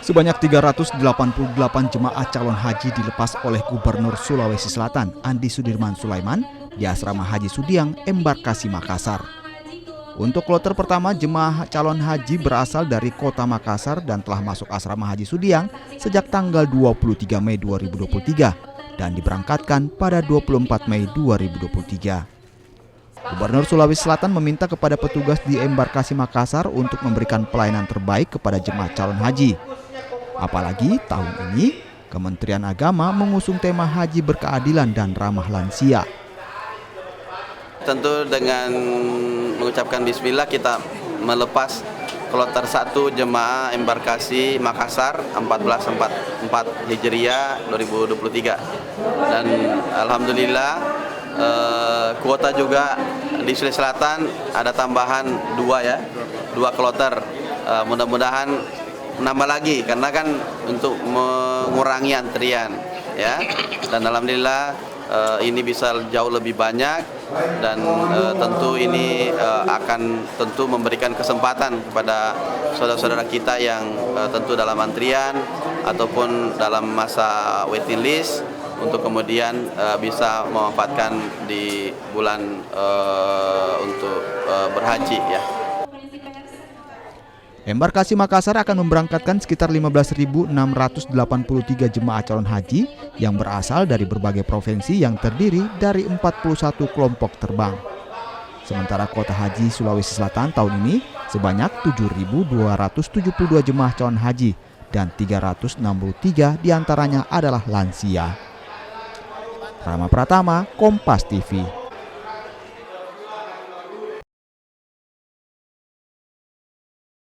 Sebanyak 388 jemaah calon haji dilepas oleh Gubernur Sulawesi Selatan, Andi Sudirman Sulaiman, di Asrama Haji Sudiang, Embarkasi Makassar. Untuk kloter pertama, jemaah calon haji berasal dari kota Makassar dan telah masuk Asrama Haji Sudiang sejak tanggal 23 Mei 2023 dan diberangkatkan pada 24 Mei 2023. Gubernur Sulawesi Selatan meminta kepada petugas di Embarkasi Makassar untuk memberikan pelayanan terbaik kepada jemaah calon haji. Apalagi tahun ini, Kementerian Agama mengusung tema haji berkeadilan dan ramah lansia. Tentu dengan mengucapkan bismillah kita melepas kloter 1 jemaah Embarkasi Makassar 1444 Hijriah 2023. Dan alhamdulillah kuota juga di Sulawesi Selatan ada tambahan 2 kloter. Mudah-mudahan nambah lagi karena kan untuk mengurangi antrian ya. Dan alhamdulillah ini bisa jauh lebih banyak dan tentu ini akan tentu memberikan kesempatan kepada saudara-saudara kita yang tentu dalam antrian ataupun dalam masa waiting list untuk kemudian bisa memanfaatkan di bulan untuk berhaji ya. Embarkasi Makassar akan memberangkatkan sekitar 15.683 jemaah calon haji yang berasal dari berbagai provinsi yang terdiri dari 41 kelompok terbang. Sementara kuota haji Sulawesi Selatan tahun ini sebanyak 7.272 jemaah calon haji dan 363 diantaranya adalah lansia. Rama Pratama, Kompas TV.